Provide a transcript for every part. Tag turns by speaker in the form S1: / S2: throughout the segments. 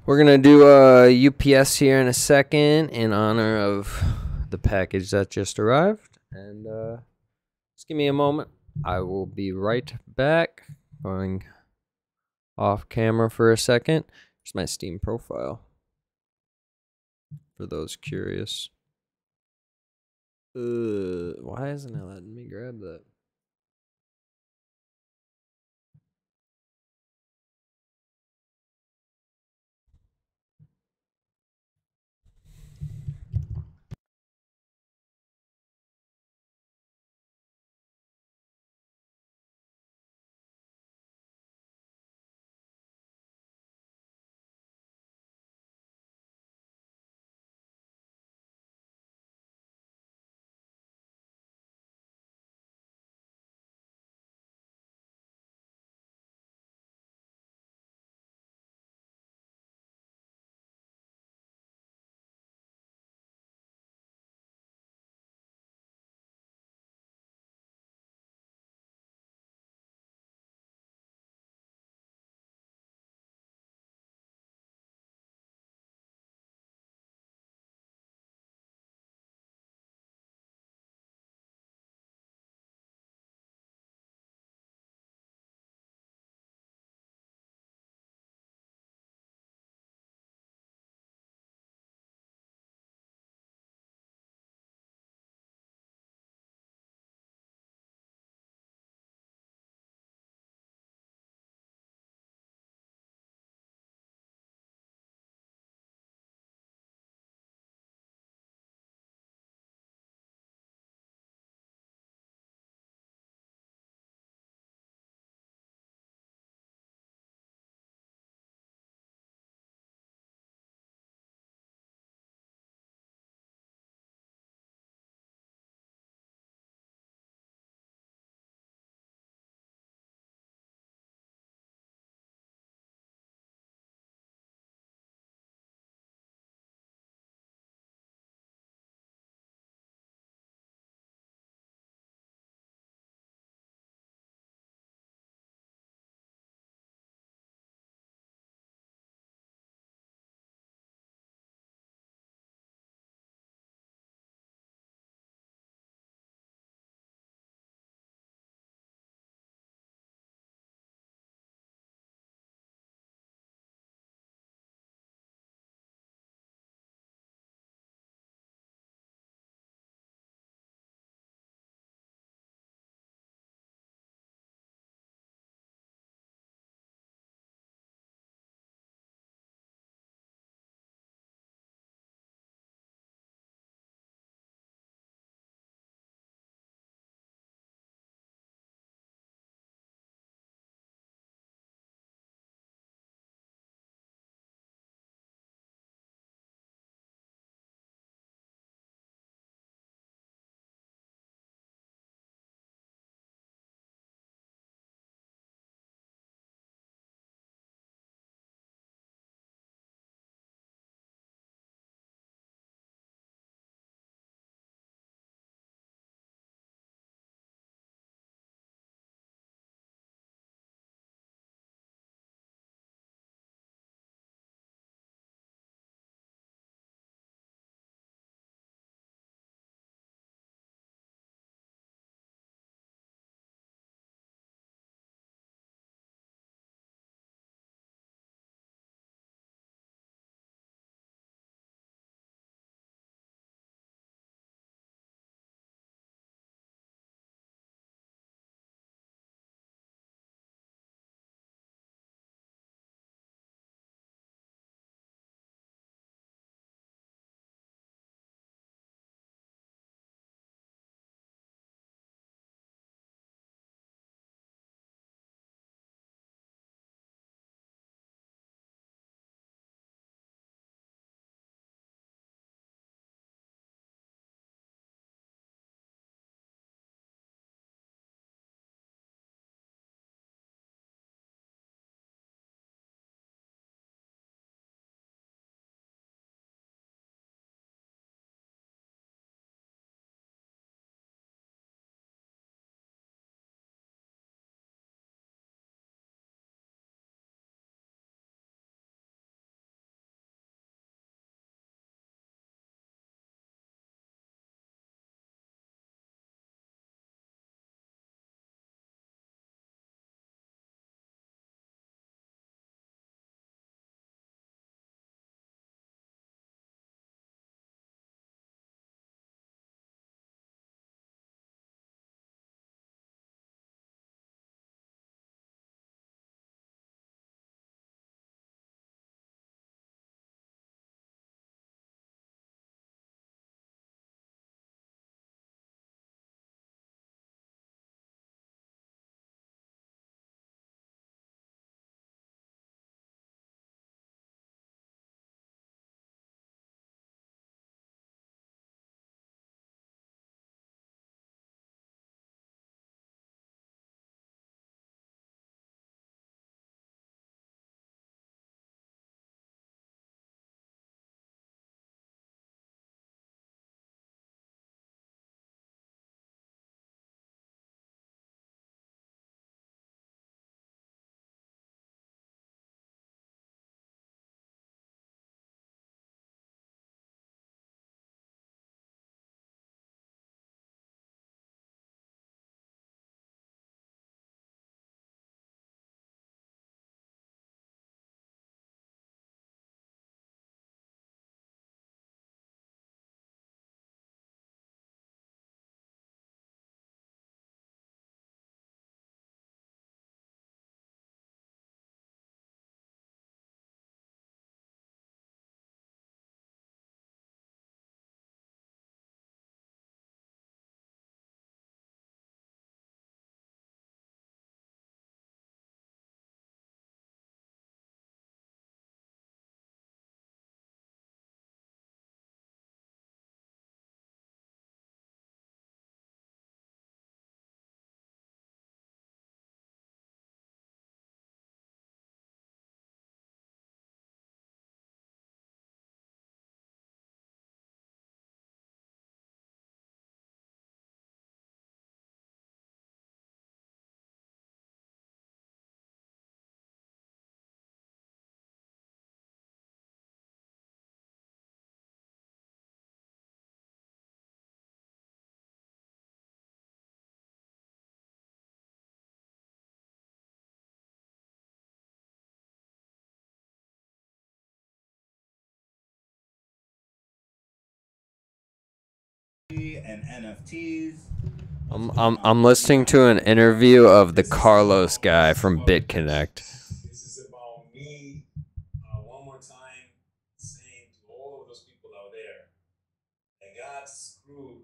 S1: We're gonna do a UPS here in a second in honor of the package that just arrived. And just give me a moment. I will be right back. Going off camera for a second. Here's my Steam profile for those curious. Why isn't it letting me grab that?
S2: and NFTs.
S1: I'm listening to an interview of the Carlos guy from BitConnect.
S2: This is about me one more time saying to all of those people out there that got screwed.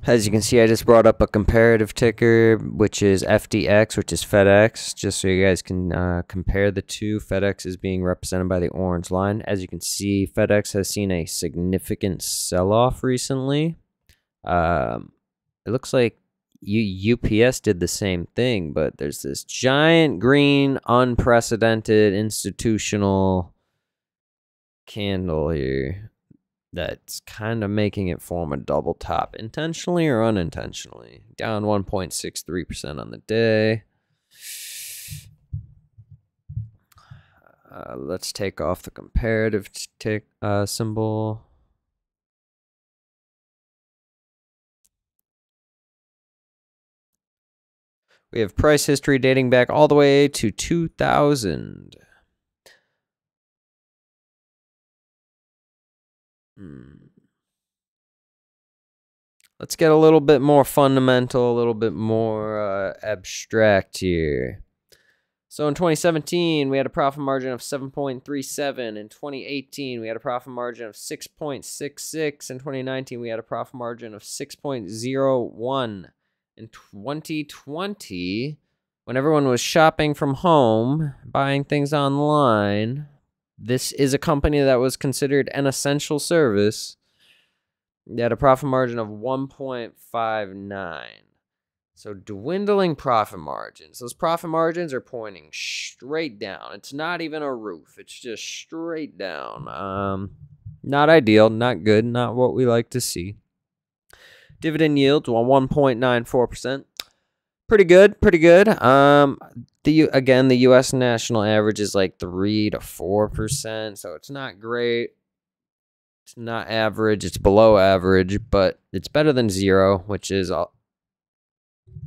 S1: As you can see, I just brought up a comparative ticker, which is FDX, which is FedEx, just so you guys can compare the two. FedEx is being represented by the orange line. As you can see, FedEx has seen a significant sell-off recently. It looks like UPS did the same thing, but there's this giant green, unprecedented institutional candle here that's kind of making it form a double top, intentionally or unintentionally. Down 1.63% on the day. Let's take off the comparative tick symbol. We have price history dating back all the way to 2000. Let's get a little bit more fundamental, a little bit more abstract here. So in 2017, we had a profit margin of 7.37. In 2018, we had a profit margin of 6.66. In 2019, we had a profit margin of 6.01. In 2020, when everyone was shopping from home, buying things online, this is a company that was considered an essential service. They had a profit margin of 1.59. So dwindling profit margins. Those profit margins are pointing straight down. It's not even a roof. It's just straight down. Not ideal, not good, not what we like to see. Dividend yields on 1.94%. Pretty good, pretty good. Again, the U.S. national average is like 3 to 4%, so it's not great. It's not average. It's below average, but it's better than zero, which is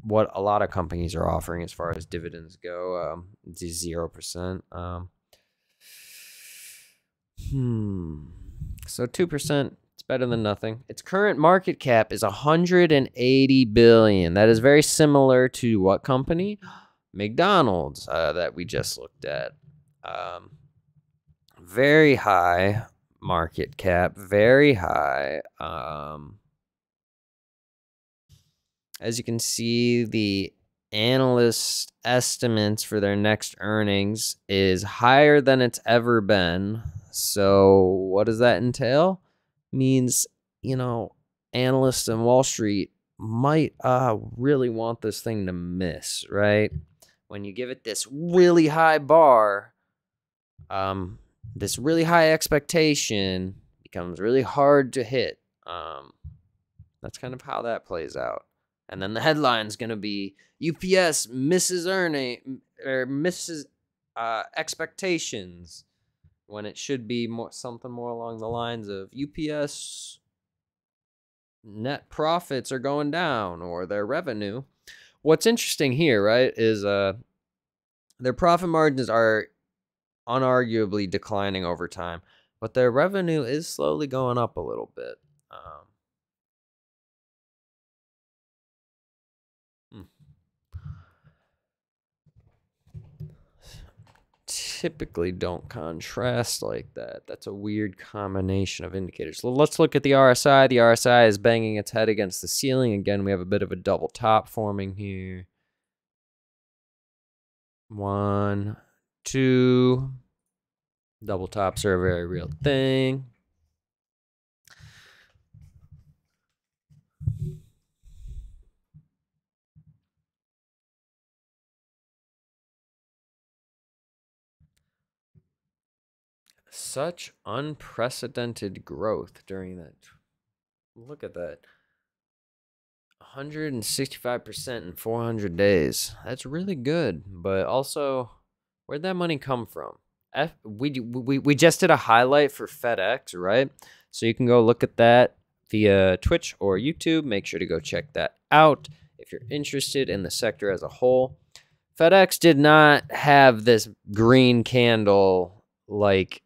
S1: what a lot of companies are offering as far as dividends go. It's 0%. So 2%, It's better than nothing. Its current market cap is 180 billion. That is very similar to what company? McDonald's that we just looked at. Very high market cap, very high. As you can see, the analyst estimates for their next earnings is higher than it's ever been. So what does that entail? Means, analysts in Wall Street might really want this thing to miss, right? When you give it this really high bar, this really high expectation becomes really hard to hit. That's kind of how that plays out. And then the headline's going to be UPS misses earning or misses expectations, when it should be something more along the lines of UPS net profits are going down, or their revenue. What's interesting here, right, is their profit margins are unarguably declining over time, but their revenue is slowly going up a little bit. Typically don't contrast like that. That's a weird combination of indicators. So let's look at the RSI. The RSI is banging its head against the ceiling. Again, we have a bit of a double top forming here. 1, 2. Double tops are a very real thing. Such unprecedented growth during that. Look at that. 165% in 400 days. That's really good. But also, where'd that money come from? We just did a highlight for FedEx, right? So you can go look at that via Twitch or YouTube. Make sure to go check that out if you're interested in the sector as a whole. FedEx did not have this green candle like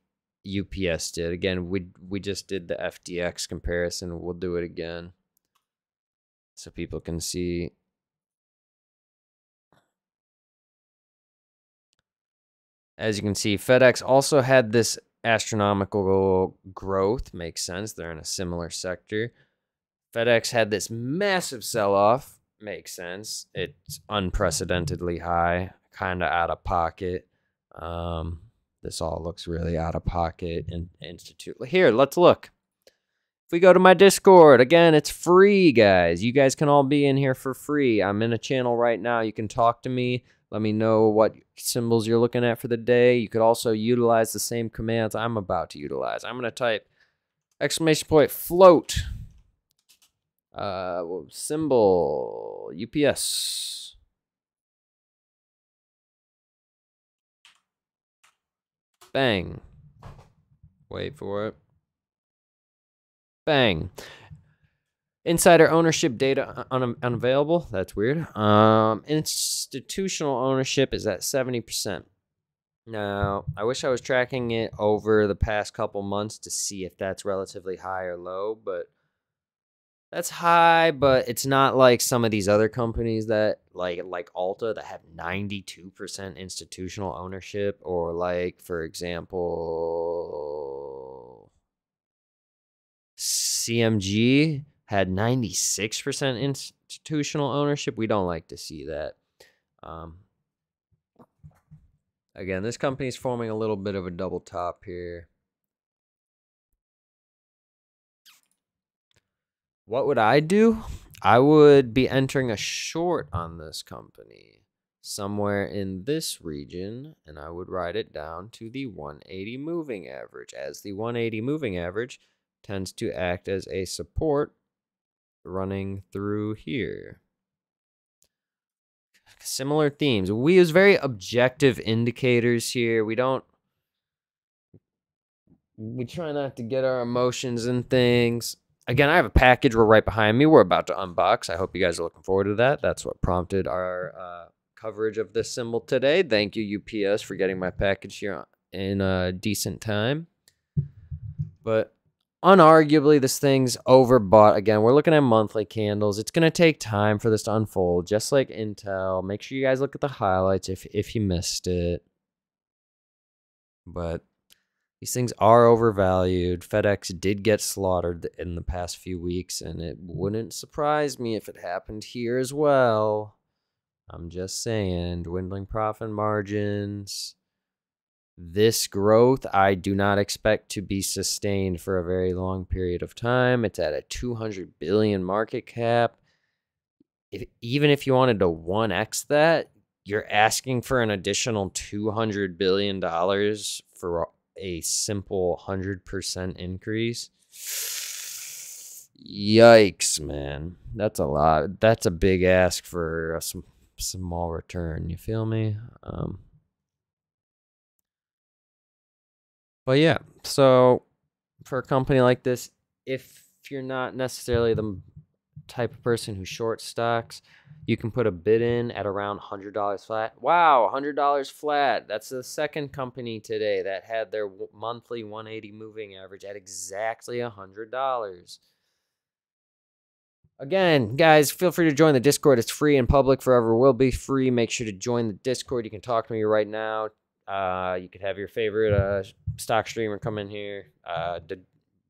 S1: UPS did. Again, we just did the FDX comparison. We'll do it again so people can see. As you can see, FedEx also had this astronomical growth. Makes sense. They're in a similar sector. FedEx had this massive sell-off. Makes sense. It's unprecedentedly high, kind of out of pocket. This all looks really out of pocket and institute. Here, let's look. If we go to my Discord, again, it's free, guys. You guys can all be in here for free. I'm in a channel right now. You can talk to me. Let me know what symbols you're looking at for the day. You could also utilize the same commands I'm about to utilize. I'm going to type ! float. Symbol UPS. Bang. Wait for it. Bang. Insider ownership data unavailable. That's weird. Institutional ownership is at 70%. Now, I wish I was tracking it over the past couple months to see if that's relatively high or low, but that's high, but it's not like some of these other companies that like Alta that have 92% institutional ownership, or like, for example, CMG had 96% institutional ownership. We don't like to see that. Again, this company is forming a little bit of a double top here. What would I do? I would be entering a short on this company somewhere in this region, and I would write it down to the 180 moving average, as the 180 moving average tends to act as a support running through here. Similar themes. We use very objective indicators here. We try not to get our emotions in things. Again, I have a package right behind me. We're about to unbox. I hope you guys are looking forward to that. That's what prompted our coverage of this symbol today. Thank you, UPS, for getting my package here in a decent time. But unarguably, this thing's overbought. Again, we're looking at monthly candles. It's going to take time for this to unfold, just like Intel. Make sure you guys look at the highlights if you missed it. But these things are overvalued. FedEx did get slaughtered in the past few weeks, and it wouldn't surprise me if it happened here as well. I'm just saying, dwindling profit margins. This growth, I do not expect to be sustained for a very long period of time. It's at a 200 billion market cap. Even if you wanted to 1x that, you're asking for an additional $200 billion for a simple 100% increase. Yikes, man. That's a lot. That's a big ask for a small return. You feel me? But yeah, so for a company like this, if you're not necessarily the type of person who short stocks, you can put a bid in at around $100 flat. Wow, $100 flat. That's the second company today that had their monthly 180 moving average at exactly $100. Again, guys, feel free to join the Discord. It's free and public, forever will be free. Make sure to join the Discord. You can talk to me right now. You could have your favorite stock streamer come in here,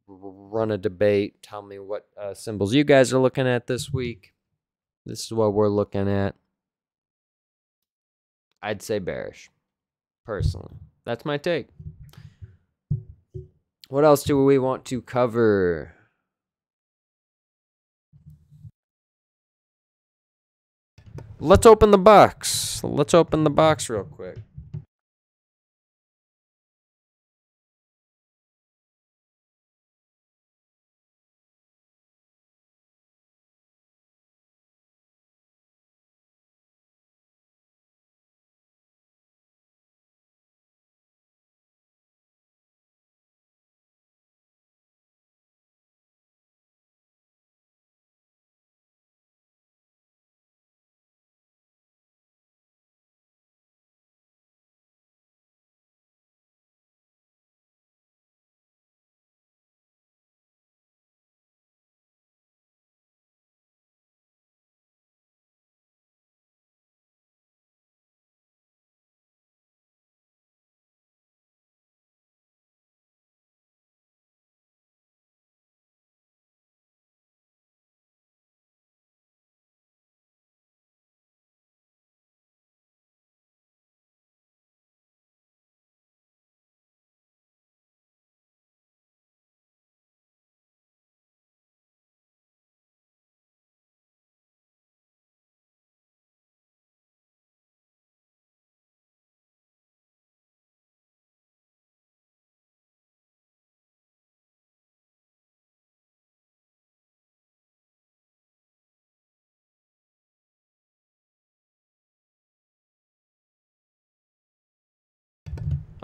S1: run a debate, tell me what symbols you guys are looking at this week. This is what we're looking at. I'd say bearish, personally. That's my take. What else do we want to cover? Let's open the box. Let's open the box real quick.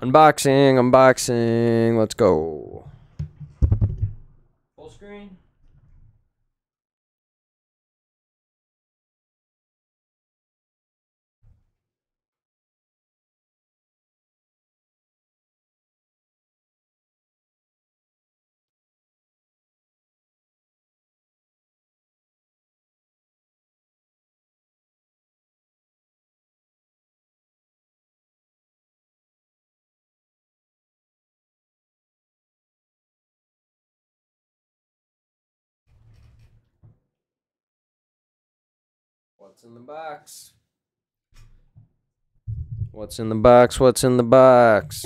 S1: Unboxing. Let's go. Full screen. What's in the box? What's in the box? What's in the box?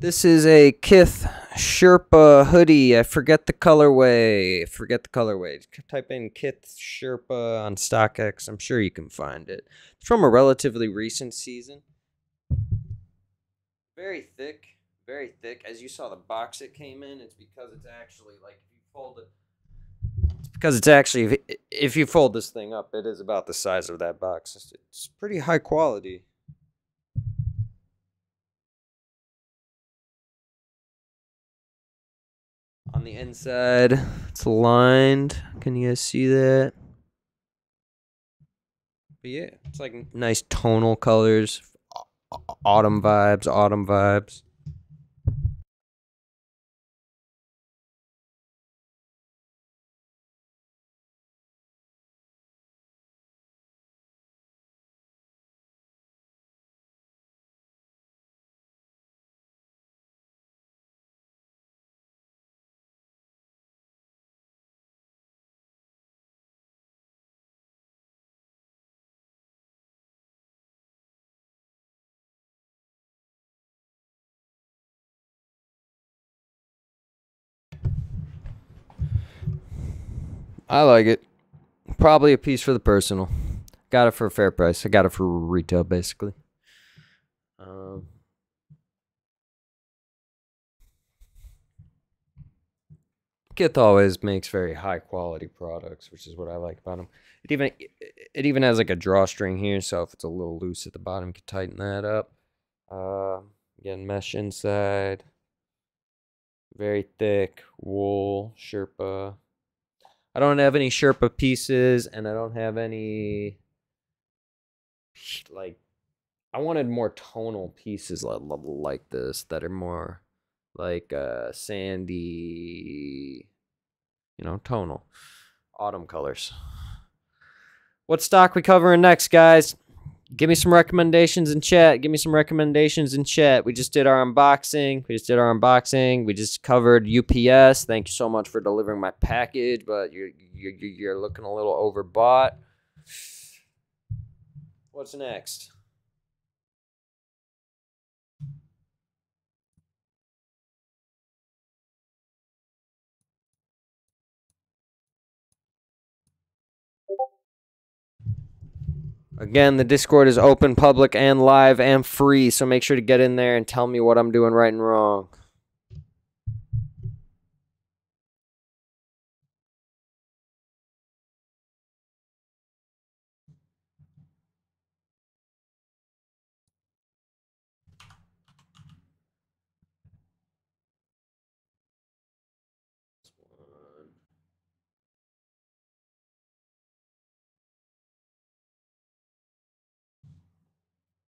S1: This is a Kith Sherpa hoodie. I forget the colorway. Type in Kith Sherpa on StockX. I'm sure you can find it. It's from a relatively recent season. Very thick. Very thick. As you saw the box it came in, it's because it's actually like if you fold it. It's because it's actually if you fold this thing up, it is about the size of that box. It's pretty high quality. On the inside, it's lined. Can you guys see that? But yeah, it's like nice tonal colors. Autumn vibes. I like it. Probably a piece for the personal. Got it for a fair price. I got it for retail, basically. Kith always makes very high quality products, which is what I like about them. It even has like a drawstring here, so if it's a little loose at the bottom, you can tighten that up. Again, mesh inside. Very thick wool Sherpa. I don't have any Sherpa pieces, and I don't have any like. I wanted more tonal pieces like this that are more like sandy, tonal autumn colors. What stock we covering next, guys? Give me some recommendations in chat. We just did our unboxing. We just covered UPS. Thank you so much for delivering my package, but you're looking a little overbought. What's next? Again, the Discord is open, public, and live, and free, so make sure to get in there and tell me what I'm doing right and wrong.